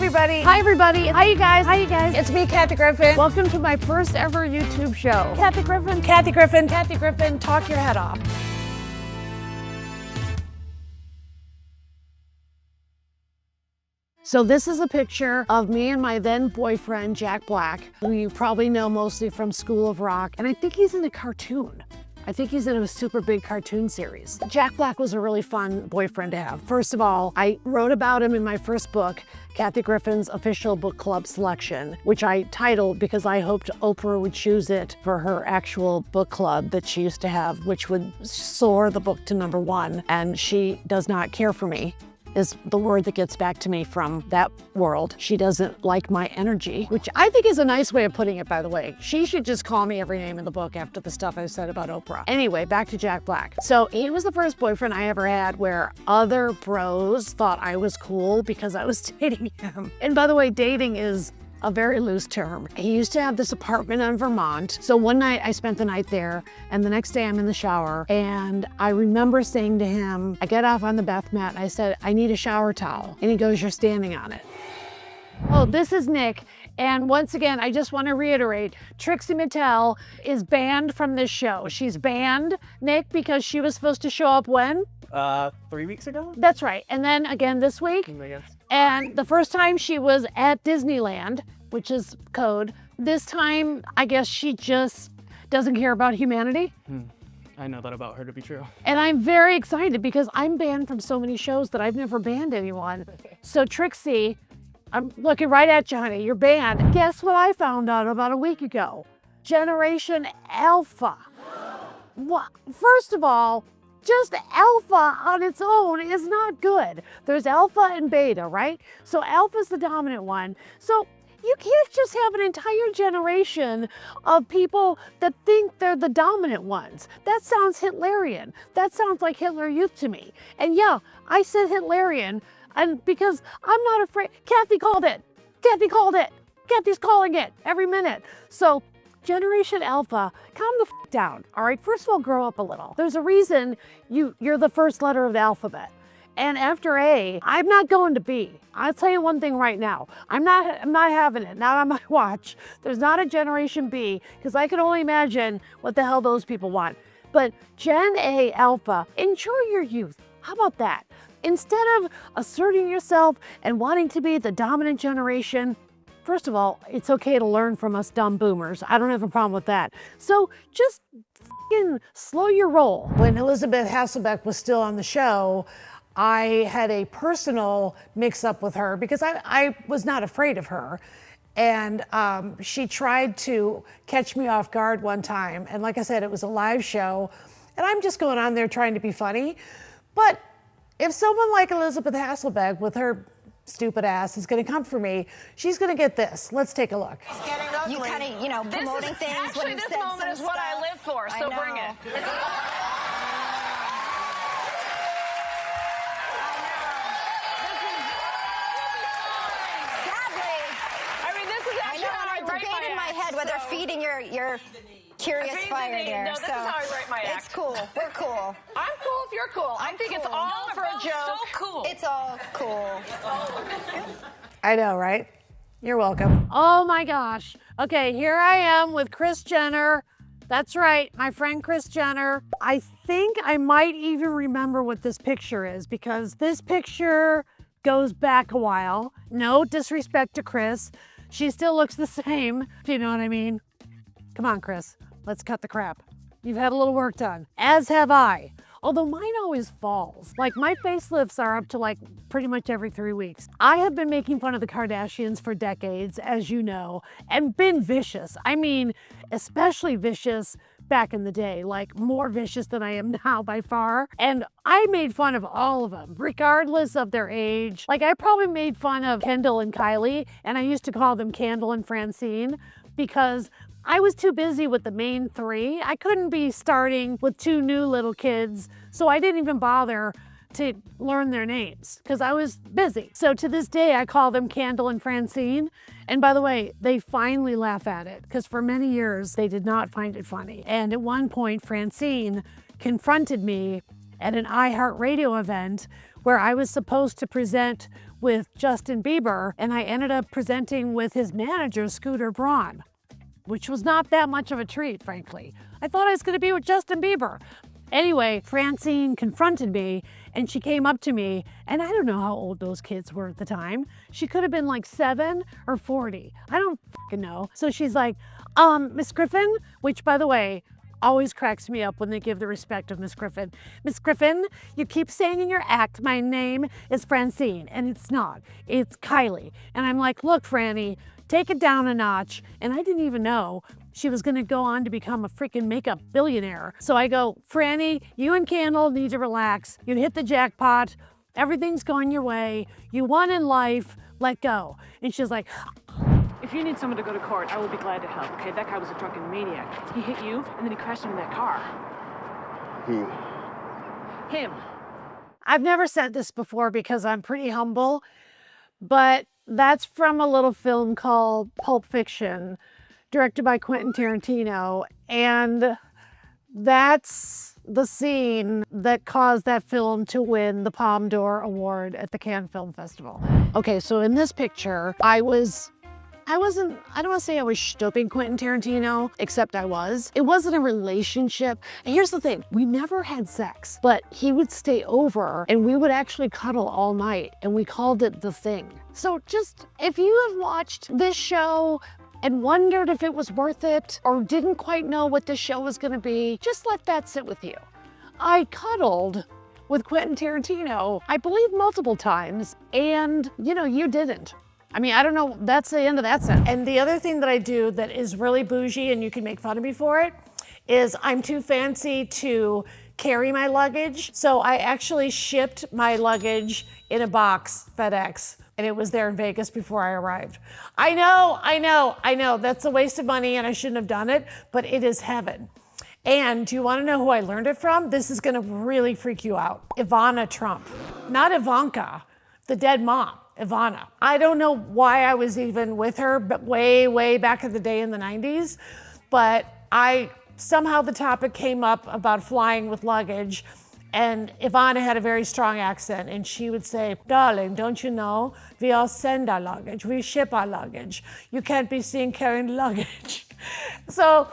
everybody. Hi everybody. Hi you guys. Hi you guys. It's me, Kathy Griffin. Welcome to my first ever YouTube show. Kathy Griffin, Kathy Griffin, Kathy Griffin, talk your head off. So this is a picture of me and my then boyfriend, Jack Black, who you probably know mostly from School of Rock. And I think he's in a cartoon. I think he's in a super big cartoon series. Jack Black was a really fun boyfriend to have. First of all, I wrote about him in my first book, Kathy Griffin's Official Book Club Selection, which I titled because I hoped Oprah would choose it for her actual book club that she used to have, which would soar the book to #1. And she does not care for me, is the word that gets back to me from that world. She doesn't like my energy, which I think is a nice way of putting it, by the way. She should just call me every name in the book after the stuff I said about Oprah. Anyway, back to Jack Black. So he was the first boyfriend I ever had where other bros thought I was cool because I was dating him. And by the way, dating is a very loose term. He used to have this apartment in Vermont. So one night I spent the night there and the next day I'm in the shower and I remember saying to him, I get off on the bath mat and I said, I need a shower towel. And he goes, you're standing on it. Oh, this is Nick. And once again, I just want to reiterate, Trixie Mattel is banned from this show. She's banned, Nick, because she was supposed to show up when? 3 weeks ago? That's right. And then again this week. And the first time she was at Disneyland, which is code. This time, I guess she just doesn't care about humanity. I know that about her to be true. And I'm very excited because I'm banned from so many shows that I've never banned anyone. So Trixie, I'm looking right at you, honey. You're banned. Guess what I found out about a week ago? Generation Alpha. Well, first of all, just alpha on its own is not good. There's alpha and beta, right? So alpha's the dominant one. So you can't just have an entire generation of people that think they're the dominant ones. That sounds Hitlerian. That sounds like Hitler Youth to me. And yeah, I said Hitlerian, and because I'm not afraid. Kathy called it. Kathy called it. Kathy's calling it every minute. So Generation Alpha, calm the f down, all right? First of all, grow up a little. There's a reason you're the first letter of the alphabet. And after A, I'm not going to B. I'll tell you one thing right now. I'm not having it, not on my watch. There's not a Generation B, because I can only imagine what the hell those people want. But Gen A Alpha, enjoy your youth. How about that? Instead of asserting yourself and wanting to be the dominant generation, first of all, it's okay to learn from us dumb boomers. I don't have a problem with that. So just f***ing slow your roll. When Elizabeth Hasselbeck was still on the show, I had a personal mix-up with her because I was not afraid of her. And she tried to catch me off guard one time. And like I said, it was a live show. And I'm just going on there trying to be funny. But if someone like Elizabeth Hasselbeck with her stupid ass is going to come for me, she's going to get this. Let's take a look. You kind of, promoting things. Actually, this moment is what I live for, so bring it. Sadly, I mean, this is actually how I write in my head whether feeding your curious fire there. No, this is how I write my act. It's cool. We're cool. I'm cool if you're cool. I think it's all for a joke. So cool. It's all cool. I know, right? You're welcome. Oh my gosh. Okay, here I am with Kris Jenner. That's right, my friend Kris Jenner. I think I might even remember what this picture is because this picture goes back a while. No disrespect to Kris. She still looks the same, if you know what I mean. Come on, Kris, let's cut the crap. You've had a little work done, as have I. Although mine always falls. Like my facelifts are up to like pretty much every 3 weeks. I have been making fun of the Kardashians for decades, as you know, and been vicious. I mean, especially vicious back in the day, like more vicious than I am now by far. And I made fun of all of them, regardless of their age. Like I probably made fun of Kendall and Kylie, and I used to call them Candle and Francine because I was too busy with the main 3. I couldn't be starting with 2 new little kids, so I didn't even bother to learn their names because I was busy. So to this day, I call them Candle and Francine. And by the way, they finally laugh at it because for many years, they did not find it funny. And at one point, Francine confronted me at an iHeartRadio event where I was supposed to present with Justin Bieber, and I ended up presenting with his manager, Scooter Braun, which was not that much of a treat, frankly. I thought I was gonna be with Justin Bieber. Anyway, Francine confronted me and she came up to me, and I don't know how old those kids were at the time. She could have been like 7 or 40. I don't fucking know. So she's like, Miss Griffin, which by the way, always cracks me up when they give the respect of Miss Griffin. Miss Griffin, you keep saying in your act, my name is Francine, and it's not, it's Kylie. And I'm like, look, Franny, take it down a notch. And I didn't even know she was gonna go on to become a freaking makeup billionaire. So I go, Franny, you and Candle need to relax. You hit the jackpot. Everything's going your way. You won in life, let go. And she's like, if you need someone to go to court, I will be glad to help, okay? That guy was a drunken maniac. He hit you, and then he crashed into that car. Who? Him. I've never said this before because I'm pretty humble, but that's from a little film called Pulp Fiction, directed by Quentin Tarantino. And that's the scene that caused that film to win the Palme d'Or Award at the Cannes Film Festival. Okay, so in this picture, I don't want to say I was stooping Quentin Tarantino, except I was. It wasn't a relationship. And here's the thing, we never had sex, but he would stay over and we would actually cuddle all night, and we called it The Thing. So just, if you have watched this show and wondered if it was worth it or didn't quite know what this show was gonna be, just let that sit with you. I cuddled with Quentin Tarantino, I believe multiple times, and you didn't. I mean, I don't know, that's the end of that sentence. And the other thing that I do that is really bougie, and you can make fun of me for it, is I'm too fancy to carry my luggage. So I actually shipped my luggage in a box, FedEx, and it was there in Vegas before I arrived. I know, that's a waste of money and I shouldn't have done it, but it is heaven. And do you want to know who I learned it from? This is gonna really freak you out. Ivana Trump, not Ivanka, the dead mom. Ivana. I don't know why I was even with her, but way back in the day in the 90s, but somehow the topic came up about flying with luggage, and Ivana had a very strong accent, and she would say, darling, don't you know, we all send our luggage, we ship our luggage. You can't be seen carrying luggage. So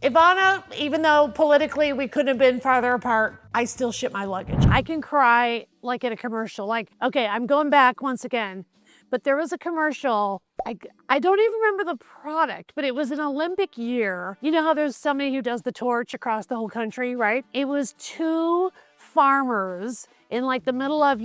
Ivana, even though politically we couldn't have been farther apart, I still ship my luggage. I can cry like in a commercial, like, okay, I'm going back once again, but there was a commercial, I don't even remember the product, but it was an Olympic year. You know how there's somebody who does the torch across the whole country, right? It was 2 farmers in like the middle of,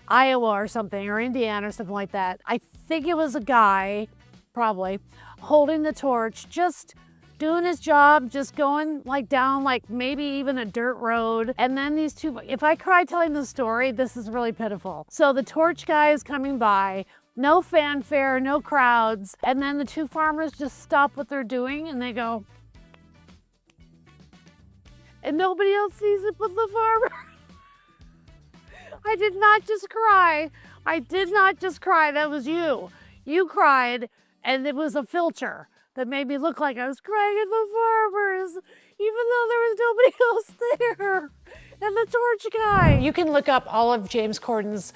Iowa or something, or Indiana or something like that. I think it was a guy, probably, holding the torch, just doing his job, just going like down like maybe even a dirt road. And then these 2, if I cry telling the story, this is really pitiful. So the torch guy is coming by, no fanfare, no crowds. And then the 2 farmers just stop what they're doing and they go, and nobody else sees it but the farmer. I did not just cry. I did not just cry, that was you. You cried, and it was a filter that made me look like I was crying at the farmers, even though there was nobody else there. And the torch guy. You can look up all of James Corden's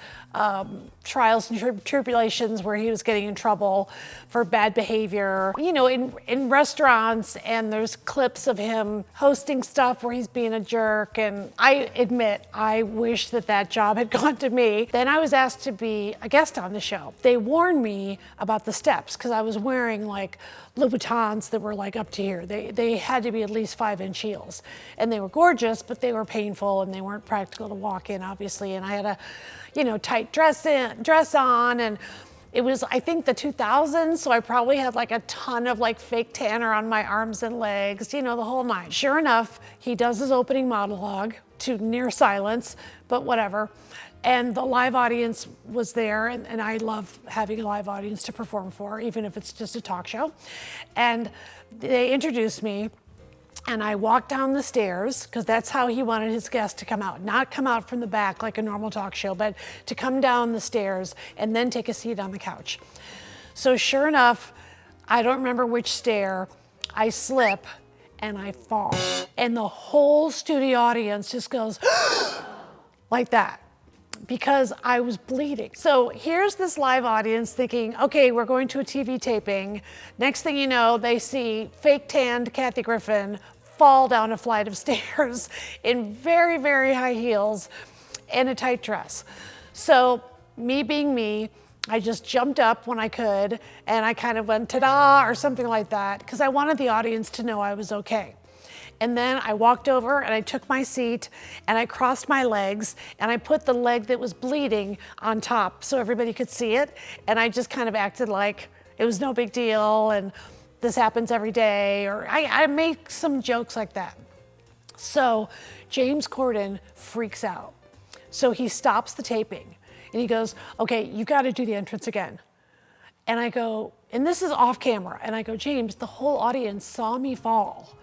trials and tribulations where he was getting in trouble for bad behavior, in restaurants, and there's clips of him hosting stuff where he's being a jerk. And I admit, I wish that job had gone to me. Then I was asked to be a guest on the show. They warned me about the steps because I was wearing like Louboutins that were like up to here. They had to be at least 5-inch heels, and they were gorgeous, but they were painful and they weren't practical to walk in, obviously. And I had a, tight dress on, and it was, I think, the 2000s, so I probably had like a ton of like fake tanner on my arms and legs, the whole 9. Sure enough, he does his opening monologue to near silence, but whatever. And the live audience was there, and I love having a live audience to perform for, even if it's just a talk show. And they introduced me, and I walked down the stairs, because that's how he wanted his guests to come out. Not come out from the back like a normal talk show, but to come down the stairs and then take a seat on the couch. So sure enough, I don't remember which stair, I slip and I fall. And the whole studio audience just goes like that. because I was bleeding. So here's this live audience thinking, okay, we're going to a TV taping. Next thing you know, they see fake tanned Kathy Griffin fall down a flight of stairs in very, very high heels and a tight dress. So me being me, I just jumped up when I could and I kind of went ta-da or something like that because I wanted the audience to know I was okay. And then I walked over and I took my seat and I crossed my legs and I put the leg that was bleeding on top so everybody could see it. And I just kind of acted like it was no big deal and this happens every day, or I make some jokes like that. So James Corden freaks out. So he stops the taping and he goes, okay, you got to do the entrance again. And I go, and this is off camera. And I go, James, the whole audience saw me fall.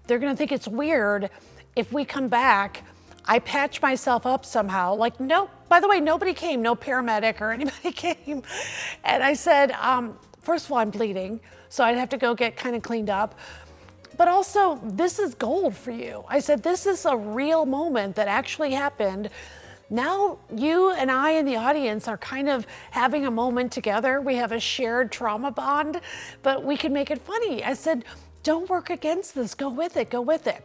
They're gonna think it's weird if we come back, I patch myself up somehow. Like, no, by the way, nobody came, no paramedic or anybody came. And I said, first of all, I'm bleeding, so I'd have to go get kind of cleaned up. But also, this is gold for you. I said, this is a real moment that actually happened. Now you and I in the audience are kind of having a moment together. We have a shared trauma bond, but we can make it funny. I said, don't work against this, go with it, go with it.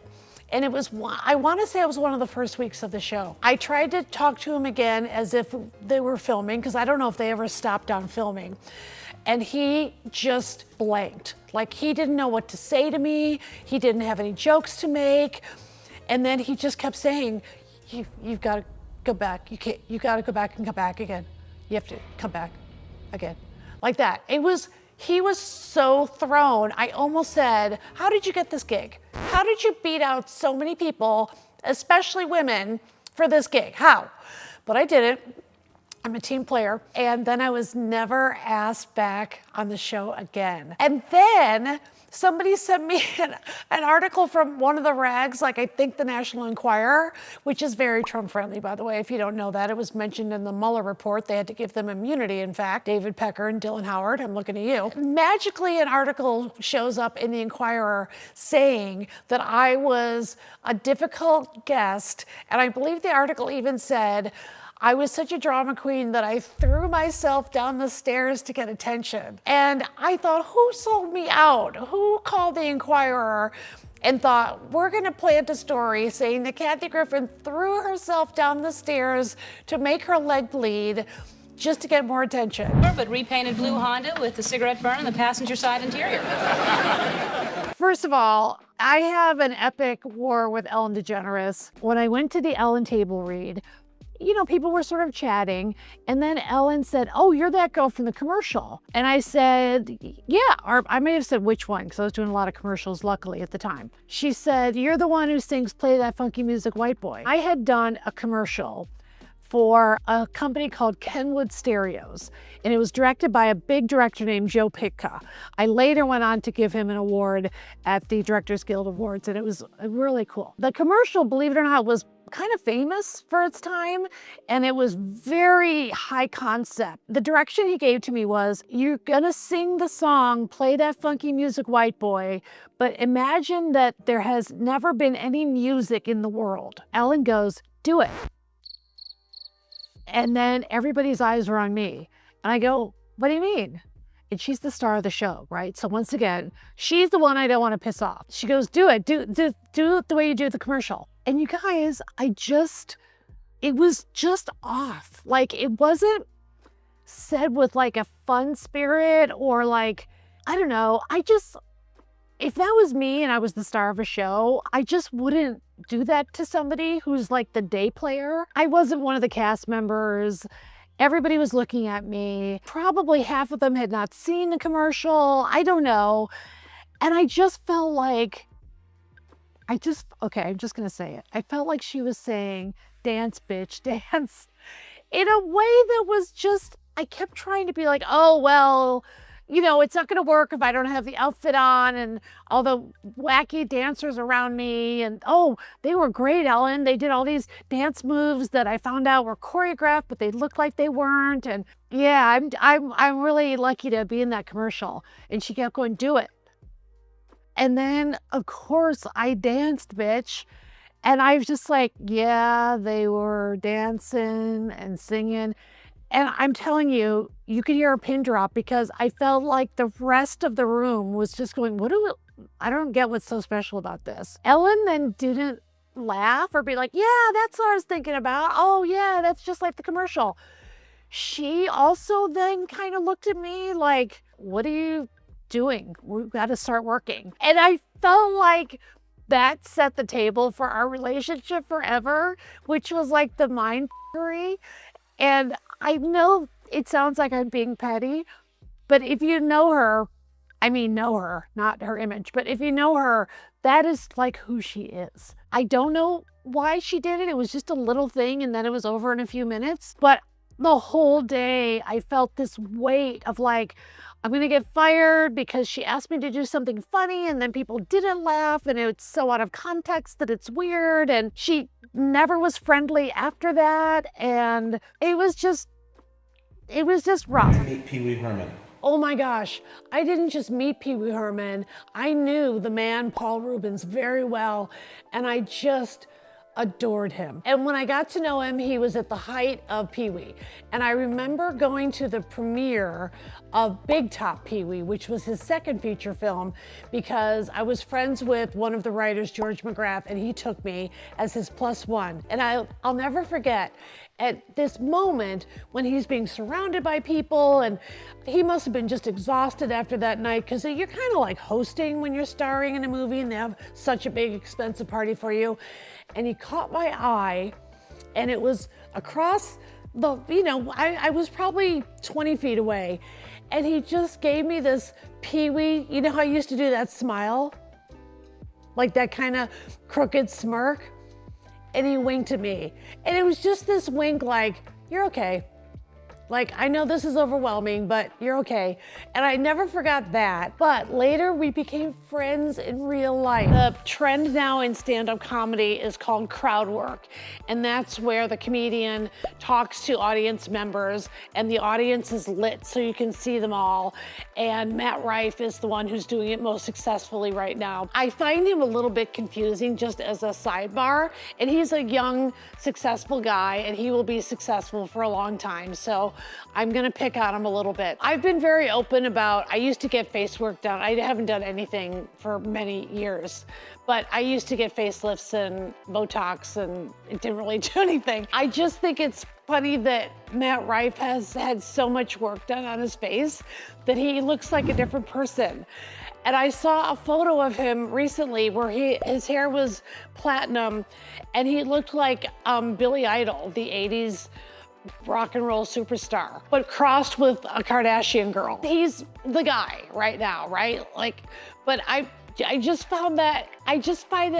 And it was, I wanna say it was one of the first weeks of the show. I tried to talk to him again as if they were filming, because I don't know if they ever stopped on filming. And he just blanked. Like he didn't know what to say to me, he didn't have any jokes to make. And then he just kept saying, you've gotta go back, you gotta go back and come back again. You have to come back again, like that. He was so thrown. I almost said, how did you get this gig? How did you beat out so many people, especially women, for this gig? How? But I did it. I'm a team player. And then I was never asked back on the show again. And then somebody sent me an article from one of the rags, like I think the National Enquirer, which is very Trump friendly, by the way, if you don't know that. It was mentioned in the Mueller report. They had to give them immunity, in fact. David Pecker and Dylan Howard, I'm looking at you. Magically, an article shows up in the Enquirer saying that I was a difficult guest. And I believe the article even said, I was such a drama queen that I threw myself down the stairs to get attention. And I thought, who sold me out? Who called the Enquirer and thought, we're gonna plant a story saying that Kathy Griffin threw herself down the stairs to make her leg bleed just to get more attention. But repainted blue Honda with the cigarette burn on the passenger side interior. First of all, I have an epic war with Ellen DeGeneres. When I went to the Ellen table read, you know, people were sort of chatting, and then Ellen said, oh, you're that girl from the commercial. And I said, yeah, or I may have said which one, because I was doing a lot of commercials, luckily, at the time. She said, you're the one who sings Play That Funky Music, White Boy. I had done a commercial for a company called Kenwood Stereos, and it was directed by a big director named Joe Pitka. I later went on to give him an award at the Directors Guild Awards, and it was really cool. The commercial, believe it or not, was kind of famous for its time, and it was very high concept. The direction he gave to me was, you're gonna sing the song, Play That Funky Music, White Boy, but imagine that there has never been any music in the world. Ellen goes, do it. And then everybody's eyes were on me. And I go, what do you mean? And she's the star of the show, right? So once again, she's the one I don't want to piss off. She goes, do it the way you do the commercial. And you guys, it was just off. Like, it wasn't said with like a fun spirit or like, I don't know. If that was me and I was the star of a show, I just wouldn't do that to somebody who's like the day player. I wasn't one of the cast members. Everybody was looking at me. Probably half of them had not seen the commercial. I don't know. And I just felt like, okay, I'm just gonna say it. I felt like she was saying, dance, bitch, dance, in a way that was just, I kept trying to be like, oh, well, you know, it's not gonna work if I don't have the outfit on and all the wacky dancers around me. And oh, they were great, Ellen. They did all these dance moves that I found out were choreographed, but they looked like they weren't. And yeah, I'm really lucky to be in that commercial. And she kept going, do it. And then of course I danced, bitch. And I was just like, yeah, they were dancing and singing. And I'm telling you, you could hear a pin drop because I felt like the rest of the room was just going, I don't get what's so special about this. Ellen then didn't laugh or be like, yeah, that's what I was thinking about. Oh yeah, that's just like the commercial. She also then kind of looked at me like, what are you doing? We've got to start working. And I felt like that set the table for our relationship forever, which was like the mind f***ery. And I know it sounds like I'm being petty, but if you know her, I mean know her, not her image, but if you know her, that is like who she is. I don't know why she did it. It was just a little thing and then it was over in a few minutes. But the whole day I felt this weight of like, I'm gonna get fired because she asked me to do something funny and then people didn't laugh and it's so out of context that it's weird. And she never was friendly after that. And it was just rough. Meet Peewee Herman. Oh my gosh, I didn't just meet Peewee Herman. I knew the man, Paul Reubens, very well, and I just adored him. And when I got to know him, he was at the height of Peewee. And I remember going to the premiere of Big Top Peewee, which was his second feature film, because I was friends with one of the writers, George McGrath, and he took me as his +1. And I'll never forget, at this moment when he's being surrounded by people, and he must have been just exhausted after that night, because you're kind of like hosting when you're starring in a movie and they have such a big expensive party for you. And he caught my eye, and it was across the, I was probably 20 feet away, and he just gave me this Peewee, you know how I used to do that smile? Like that kind of crooked smirk? And he winked at me. And it was just this wink like, you're okay. Like, I know this is overwhelming, but you're okay. And I never forgot that. But later we became friends in real life. The trend now in stand-up comedy is called crowd work. And that's where the comedian talks to audience members and the audience is lit so you can see them all. And Matt Rife is the one who's doing it most successfully right now. I find him a little bit confusing just as a sidebar. And he's a young, successful guy and he will be successful for a long time. So I'm gonna pick on him a little bit. I've been very open about, I used to get face work done. I haven't done anything for many years, but I used to get facelifts and Botox and it didn't really do anything. I just think it's funny that Matt Rife has had so much work done on his face that he looks like a different person. And I saw a photo of him recently where his hair was platinum and he looked like Billy Idol, the 80s rock and roll superstar, but crossed with a Kardashian girl. He's the guy right now, right? Like, but I just find that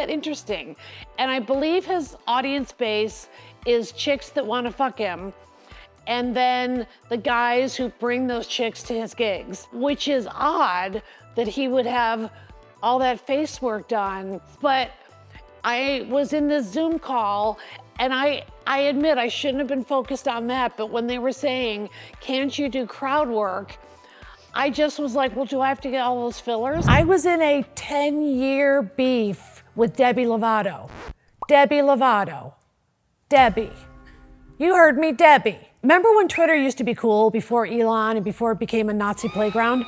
interesting. And I believe his audience base is chicks that want to fuck him. And then the guys who bring those chicks to his gigs, which is odd that he would have all that face work done. But I was in this Zoom call and I admit I shouldn't have been focused on that, but when they were saying, can't you do crowd work? I just was like, well, do I have to get all those fillers? I was in a 10-year beef with Debbie Lovado. Debbie Lovado. Debbie. You heard me, Debbie. Remember when Twitter used to be cool before Elon and before it became a Nazi playground?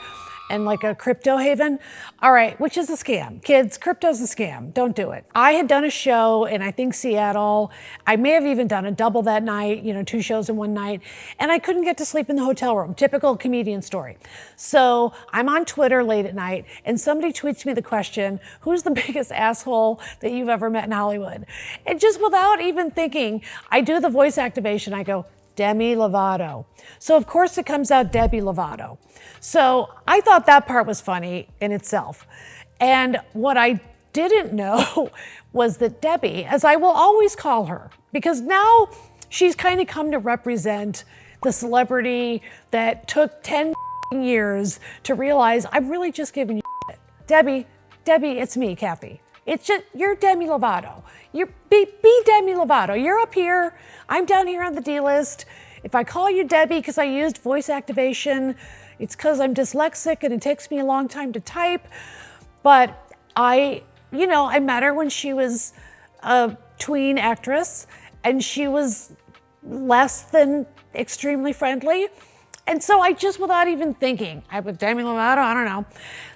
And like a crypto haven? All right, which is a scam. Kids, crypto's a scam, don't do it. I had done a show in, I think, Seattle. I may have even done a double that night, 2 shows in one night, and I couldn't get to sleep in the hotel room. Typical comedian story. So I'm on Twitter late at night, and somebody tweets me the question, who's the biggest asshole that you've ever met in Hollywood? And just without even thinking, I do the voice activation, I go, Demi Lovato. So of course it comes out Debbie Lovato. So I thought that part was funny in itself. And what I didn't know was that Debbie, as I will always call her, because now she's kind of come to represent the celebrity that took 10 years to realize I'm really just giving you shit. Debbie, it's me, Kathy. It's just, you're Demi Lovato. Be Demi Lovato. You're up here, I'm down here on the D list. If I call you Debbie because I used voice activation, it's because I'm dyslexic and it takes me a long time to type. But I met her when she was a tween actress, and she was less than extremely friendly. And so I just, without even thinking, I was Demi Lovato, I don't know.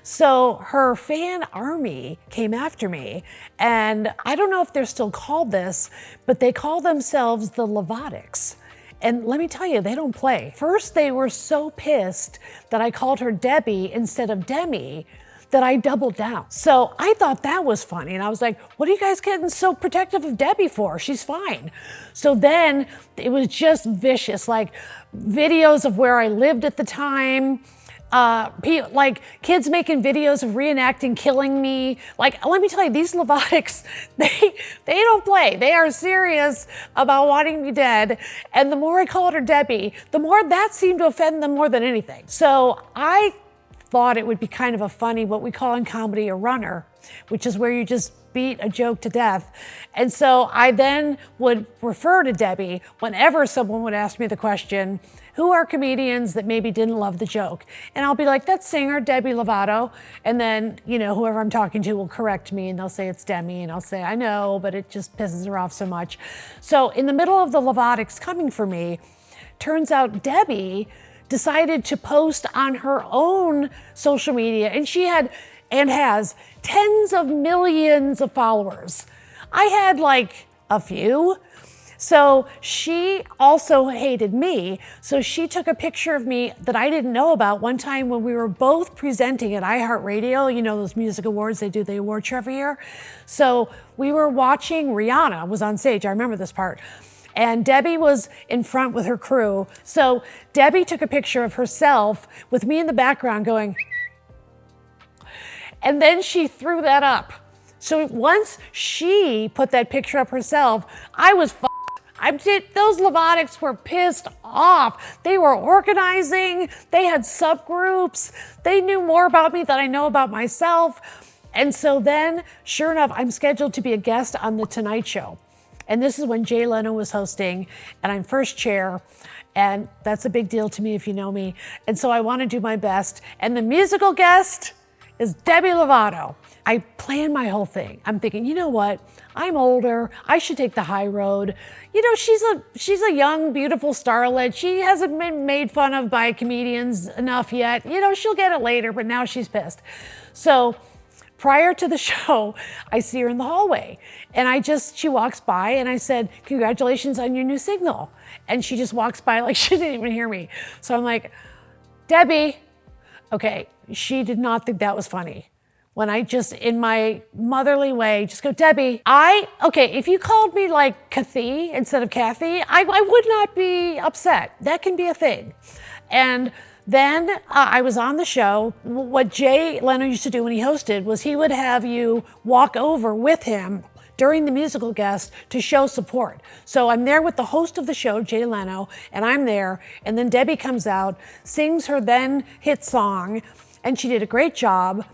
So her fan army came after me, and I don't know if they're still called this, but they call themselves the Lovatics. And let me tell you, they don't play. First, they were so pissed that I called her Debbie instead of Demi that I doubled down. So I thought that was funny. And I was like, what are you guys getting so protective of Debbie for? She's fine. So then it was just vicious, like videos of where I lived at the time, like kids making videos of reenacting killing me. Like, let me tell you, these Lovatics, they don't play. They are serious about wanting me dead. And the more I called her Debbie, the more that seemed to offend them more than anything. So I thought it would be kind of a funny, what we call in comedy, a runner, which is where you just beat a joke to death. And so I then would refer to Debbie whenever someone would ask me the question, who are comedians that maybe didn't love the joke? And I'll be like, that's singer Debbie Lovato. And then, you know, whoever I'm talking to will correct me and they'll say it's Demi, and I'll say, I know, but it just pisses her off so much. So in the middle of the Lovatics coming for me, turns out Debbie decided to post on her own social media, and she had and has tens of millions of followers. I had like a few. So she also hated me. So she took a picture of me that I didn't know about one time when we were both presenting at iHeartRadio, you know, those music awards, they do the award show every year. So we were watching, Rihanna was on stage, I remember this part. And Debbie was in front with her crew. So Debbie took a picture of herself with me in the background going, and then she threw that up. So once she put that picture up herself, I was those Lovatics were pissed off. They were organizing, they had subgroups, they knew more about me than I know about myself. And so then, sure enough, I'm scheduled to be a guest on The Tonight Show. And this is when Jay Leno was hosting, and I'm first chair, and that's a big deal to me if you know me. And so I want to do my best. And the musical guest is Debbie Lovato. I planned my whole thing. I'm thinking, you know what? I'm older. I should take the high road. You know, she's a young, beautiful starlet. She hasn't been made fun of by comedians enough yet. You know, she'll get it later, but now she's pissed. So prior to the show, I see her in the hallway, and she walks by, and I said, congratulations on your new signal. And she just walks by like she didn't even hear me. So I'm like, Debbie. Okay, she did not think that was funny. When I just, in my motherly way, just go, Debbie, okay, if you called me like Kathy instead of Kathy, I would not be upset. That can be a thing. And then I was on the show. What Jay Leno used to do when he hosted was he would have you walk over with him during the musical guest to show support. So I'm there with the host of the show, Jay Leno, and I'm there. And then Debbie comes out, sings her then hit song, and she did a great job.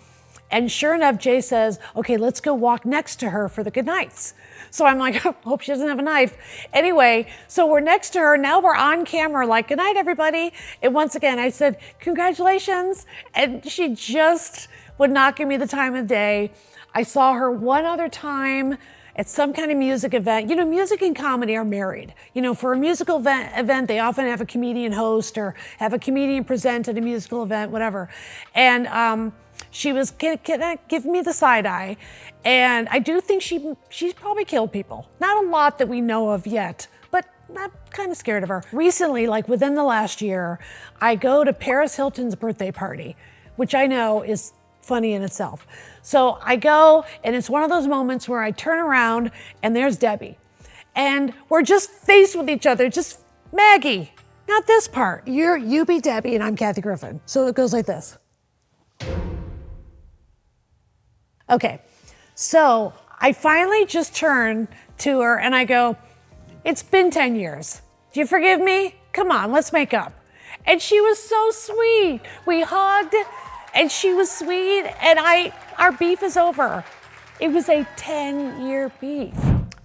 And sure enough, Jay says, okay, let's go walk next to her for the goodnights. So I'm like, hope she doesn't have a knife. Anyway, so we're next to her. Now we're on camera, like, good night, everybody. And once again, I said, congratulations. And she just would not give me the time of day. I saw her one other time at some kind of music event. You know, music and comedy are married. You know, for a musical event, they often have a comedian host or have a comedian present at a musical event, whatever. And she was giving me the side eye. And I do think she's probably killed people. Not a lot that we know of yet, but I'm kind of scared of her. Recently, like within the last year, I go to Paris Hilton's birthday party, which I know is funny in itself. So I go, and it's one of those moments where I turn around and there's Debbie. And we're just faced with each other, just Maggie, not this part. You be Debbie and I'm Kathy Griffin. So it goes like this. Okay, so I finally just turn to her and I go, it's been 10 years. Do you forgive me? Come on, let's make up. And she was so sweet. We hugged and she was sweet and our beef is over. It was a 10-year beef.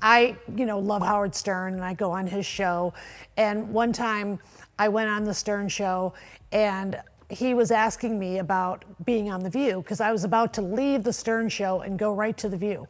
I, love Howard Stern and I go on his show. And one time I went on the Stern show and he was asking me about being on The View because I was about to leave the Stern show and go right to The View.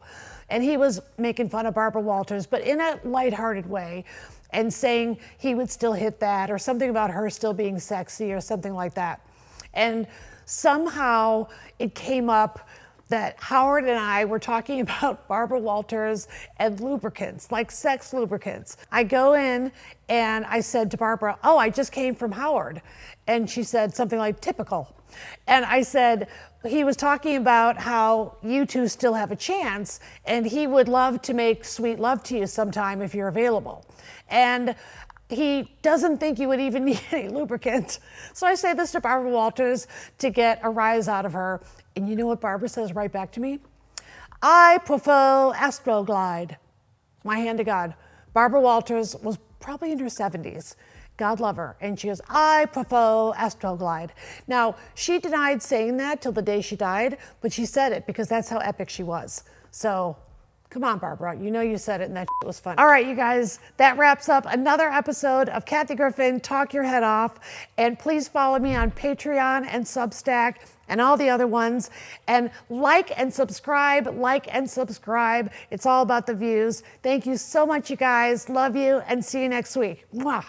And he was making fun of Barbara Walters, but in a lighthearted way, and saying he would still hit that, or something about her still being sexy, or something like that. And somehow it came up that Howard and I were talking about Barbara Walters and lubricants, like sex lubricants. I go in and I said to Barbara, oh, I just came from Howard. And she said something like, typical. And I said, he was talking about how you two still have a chance, and he would love to make sweet love to you sometime if you're available. And he doesn't think you would even need any lubricant. So I say this to Barbara Walters to get a rise out of her. And you know what Barbara says right back to me? I prefer Astroglide. My hand to God. Barbara Walters was probably in her 70s. God love her. And she goes, I prefer Astroglide. Now, she denied saying that till the day she died, but she said it because that's how epic she was. So, come on, Barbara. You know you said it and that was fun. All right, you guys, that wraps up another episode of Kathy Griffin, Talk Your Head Off. And please follow me on Patreon and Substack and all the other ones. And like and subscribe. It's all about the views. Thank you so much, you guys. Love you and see you next week. Mwah.